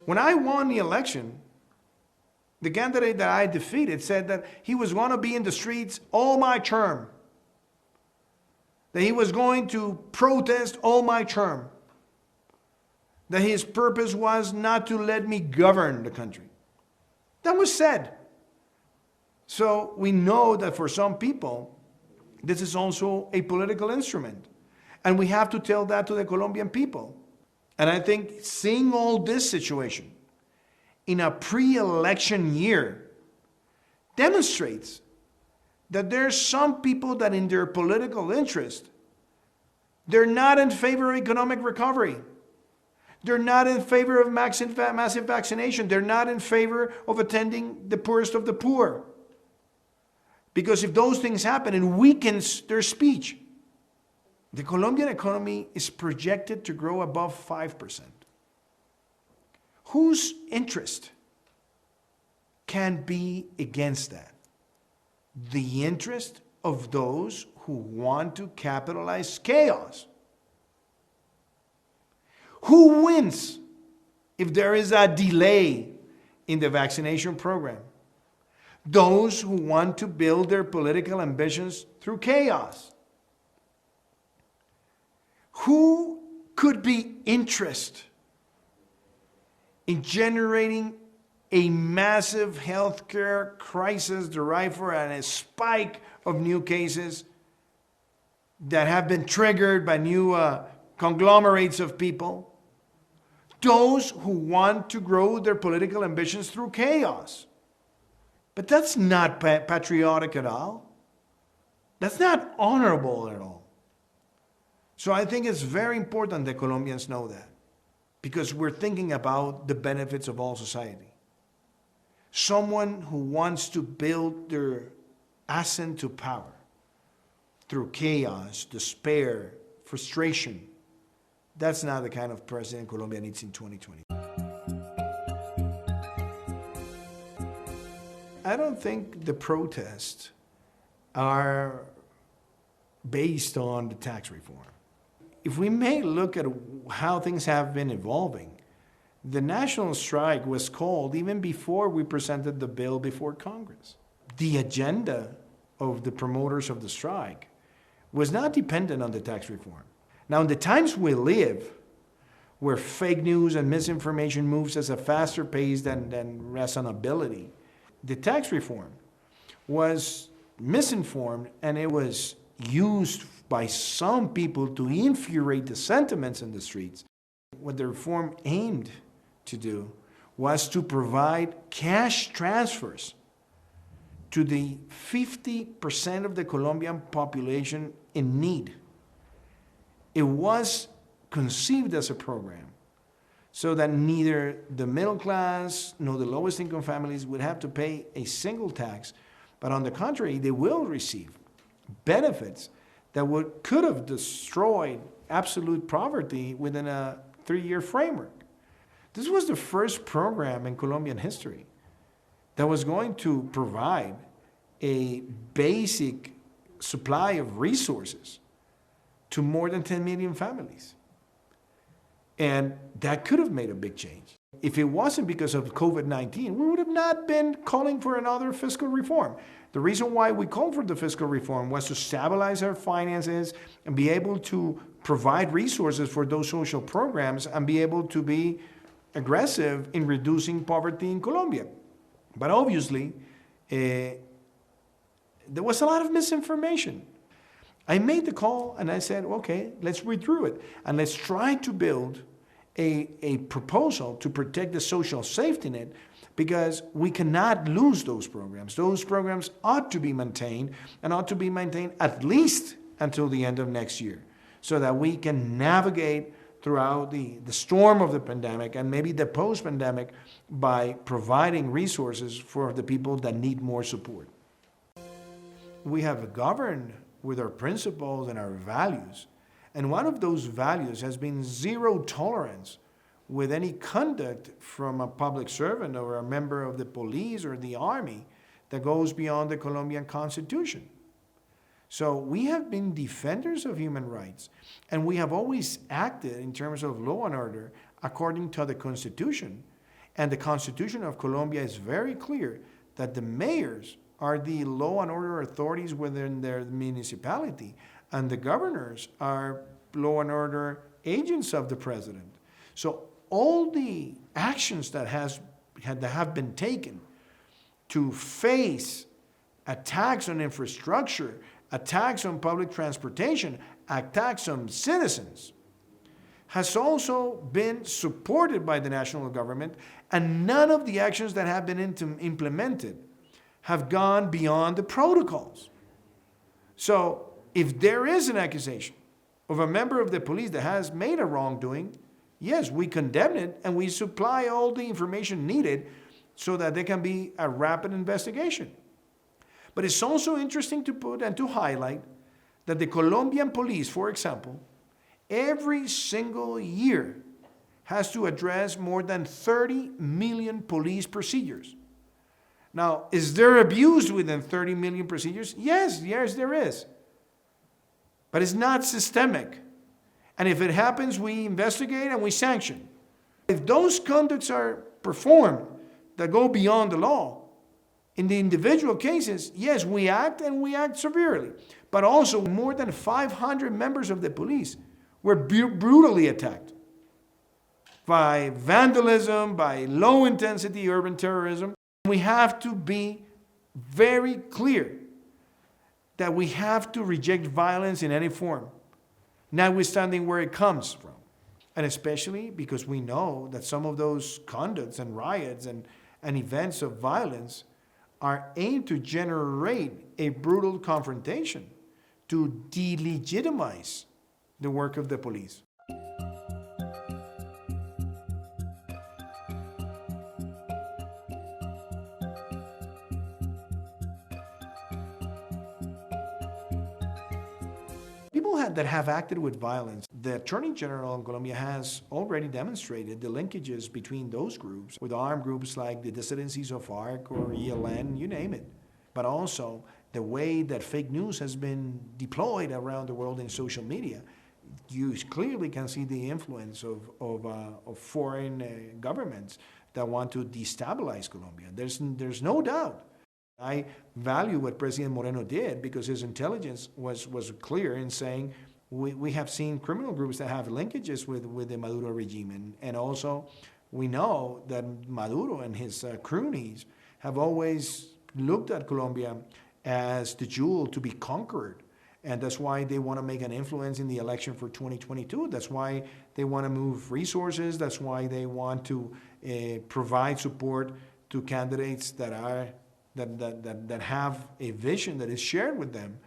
When I won the election, the candidate that I defeated said that he was going to be in the streets all my term, that he was going to protest all my term, that his purpose was not to let me govern the country. That was said. So we know that for some people, this is also a political instrument. And we have to tell that to the Colombian people. And I think seeing all this situation in a pre-election year demonstrates that there's some people that in their political interest, they're not in favor of economic recovery. They're not in favor of massive vaccination. They're not in favor of attending the poorest of the poor. Because if those things happen, it weakens their speech. The Colombian economy is projected to grow above 5%. Whose interest can be against that? The interest of those who want to capitalize chaos. Who wins if there is a delay in the vaccination program? Those who want to build their political ambitions through chaos. Who could be interested in generating a massive healthcare crisis derived from a spike of new cases that have been triggered by new conglomerates of people? Those who want to grow their political ambitions through chaos. But that's not patriotic at all. That's not honorable at all. So I think it's very important that Colombians know that, because we're thinking about the benefits of all society. Someone who wants to build their ascent to power through chaos, despair, frustration, that's not the kind of president Colombia needs in 2020. I don't think the protests are based on the tax reform. If we may look at how things have been evolving, the national strike was called even before we presented the bill before Congress. The agenda of the promoters of the strike was not dependent on the tax reform. Now, in the times we live, where fake news and misinformation moves at a faster pace than reasonability, the tax reform was misinformed, and it was used by some people to infuriate the sentiments in the streets. What the reform aimed to do was to provide cash transfers to the 50% of the Colombian population in need. It was conceived as a program so that neither the middle class nor the lowest income families would have to pay a single tax, but on the contrary, they will receive benefits that could have destroyed absolute poverty within a 3-year framework. This was the first program in Colombian history that was going to provide a basic supply of resources to more than 10 million families. And that could have made a big change. If it wasn't because of COVID-19, we would have not been calling for another fiscal reform. The reason why we called for the fiscal reform was to stabilize our finances and be able to provide resources for those social programs and be able to be aggressive in reducing poverty in Colombia. But obviously, there was a lot of misinformation. I made the call and I said, okay, let's read through it and let's try to build a proposal to protect the social safety net, because we cannot lose those programs. Those programs ought to be maintained and ought to be maintained at least until the end of next year, so that we can navigate throughout the storm of the pandemic and maybe the post-pandemic by providing resources for the people that need more support. We have governed with our principles and our values, and one of those values has been zero tolerance with any conduct from a public servant or a member of the police or the army that goes beyond the Colombian Constitution. So we have been defenders of human rights, and we have always acted in terms of law and order according to the Constitution. And the Constitution of Colombia is very clear that the mayors are the law and order authorities within their municipality, and the governors are law and order agents of the president. So all the actions that have been taken to face attacks on infrastructure, attacks on public transportation, attacks on citizens, has also been supported by the national government, and none of the actions that have been implemented have gone beyond the protocols. So if there is an accusation of a member of the police that has made a wrongdoing, yes, we condemn it and we supply all the information needed so that there can be a rapid investigation. But it's also interesting to put and to highlight that the Colombian police, for example, every single year has to address more than 30 million police procedures. Now, is there abuse within 30 million procedures? Yes, there is. But it's not systemic. And if it happens, we investigate and we sanction. If those conducts are performed that go beyond the law, in the individual cases, yes, we act and we act severely. But also, more than 500 members of the police were brutally attacked by vandalism, by low-intensity urban terrorism. We have to be very clear that we have to reject violence in any form, notwithstanding where it comes from. And especially because we know that some of those conducts and riots and events of violence are aimed to generate a brutal confrontation, to delegitimize the work of the police. People that have acted with violence, the Attorney General in Colombia has already demonstrated the linkages between those groups with armed groups like the dissidencies of ARC or ELN, you name it. But also the way that fake news has been deployed around the world in social media. You clearly can see the influence of foreign governments that want to destabilize Colombia. There's no doubt. I value what President Moreno did because his intelligence was clear in saying we have seen criminal groups that have linkages with the Maduro regime. And also we know that Maduro and his cronies have always looked at Colombia as the jewel to be conquered. And that's why they want to make an influence in the election for 2022. That's why they want to move resources. That's why they want to provide support to candidates that have a vision that is shared with them.